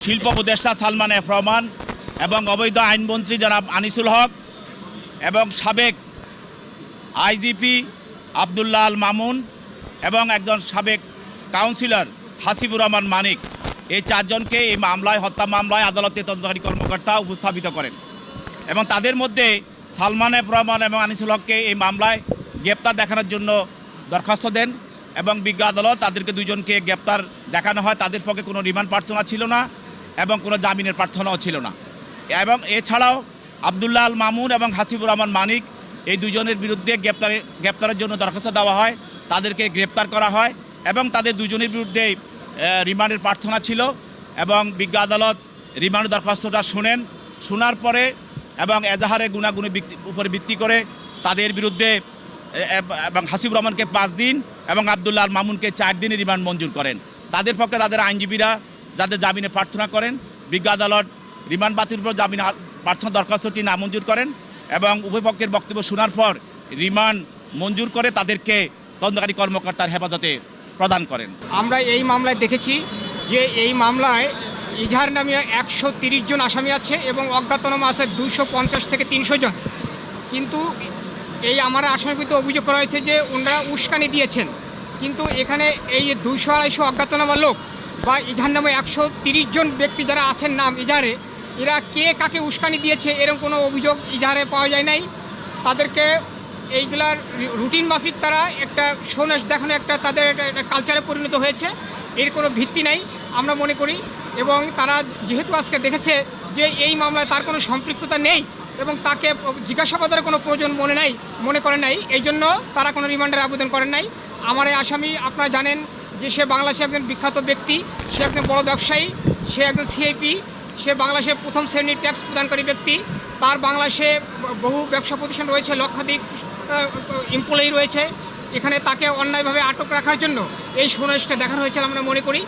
শিল্প উপদেষ্টা সালমান এফ রহমান এবং অবৈধ আইনমন্ত্রী জনাব আনিসুল হক এবং সাবেক আইজিপি আব্দুল্লাহ আল মামুন এবং একজন সাবেক কাউন্সিলর হাসিবুর রহমান মানিক, এই চারজনকে এই মামলায়, হত্যা মামলায় আদালতে তদন্তকারী কর্মকর্তা উপস্থাপিত করেন এবং তাদের মধ্যে সালমান এফ রহমান এবং আনিসুল হককে এই মামলায় গ্রেপ্তার দেখানোর জন্য দরখাস্ত দেন এবং বিজ্ঞ আদালত তাদেরকে দুজনকে গ্রেপ্তার দেখানো হয়। তাদের পক্ষে কোনো রিমান্ড প্রার্থনা ছিল না এবং কোনো জামিনের প্রার্থনাও ছিল না। এবং এছাড়াও আব্দুল্লাহ আল মামুন এবং হাসিবুর রহমান মানিক, এই দুজনের বিরুদ্ধে গ্রেপ্তারের জন্য দরখাস্ত দেওয়া হয়, তাদেরকে গ্রেপ্তার করা হয় এবং তাদের দুজনের বিরুদ্ধে রিমান্ডের প্রার্থনা ছিল এবং বিজ্ঞ আদালত রিমান্ড দরখাস্তটা শোনার পরে এবং এজাহারে গুণাগুণের উপরে ভিত্তি করে তাদের বিরুদ্ধে এবং হাসিবুর রহমানকে 5 দিন এবং আব্দুল্লাহ আল মামুনকে 4 দিনের রিমান্ড মঞ্জুর করেন। তাদের পক্ষে তাদের আইনজীবীরা যাদের জামিনে প্রার্থনা করেন, বিজ্ঞ আদালত রিমান্ড বাতিল উপর জামিন প্রার্থনা দরখাস্তটি নামঞ্জুর করেন এবং উভয় পক্ষের বক্তব্য শোনার পর রিমান্ড মঞ্জুর করে তাদেরকে তদন্তকারী কর্মকর্তার হেফাজতে প্রদান করেন। আমরা এই মামলায় দেখেছি যে এই মামলায় ইজহার নামে 130 জন আসামি আছে এবং অজ্ঞাতনামা আছে 250 থেকে 300 জন। কিন্তু এই আমার আসামিকৃত অভিযোগ করা হয়েছে যে ওনারা উস্কানি দিয়েছেন, কিন্তু এখানে এই 200-250 অজ্ঞাতনামা লোক বা ইজহার নামে 130 জন ব্যক্তি যারা আছেন নাম ইজহারে, এরা কে কাকে উস্কানি দিয়েছে এরকম কোনো অভিযোগ ইজহারে পাওয়া যায় নাই। তাদেরকে এইগুলার রুটিন মাফিক তারা একটা সন্ন্যাস দেখানো একটা তাদের একটা কালচারে পরিণত হয়েছে, এর কোনো ভিত্তি নাই আমরা মনে করি। এবং তারা যেহেতু আজকে দেখেছে যে এই মামলায় তার কোনো সম্পৃক্ততা নেই এবং তাকে জিজ্ঞাসাবাদের কোনো প্রয়োজন মনে করেন নাই, এই জন্য তারা কোনো রিমান্ডের আবেদন করেন নাই। আমার এই আসামি আপনারা জানেন যে সে বাংলাদেশে একজন বিখ্যাত ব্যক্তি, সে একজন বড় ব্যবসায়ী, সে একজন সিআইপি, সে বাংলাদেশের প্রথম শ্রেণীর ট্যাক্স প্রদানকারী ব্যক্তি। তার বাংলাদেশে বহু ব্যবসা প্রতিষ্ঠান রয়েছে, লক্ষাধিক এমপ্লয়ি রয়েছে। এখানে তাকে অন্যায়ভাবে আটক রাখার জন্য এই সন্ন্যাসটা দেখানো হয়েছে আমরা মনে করি।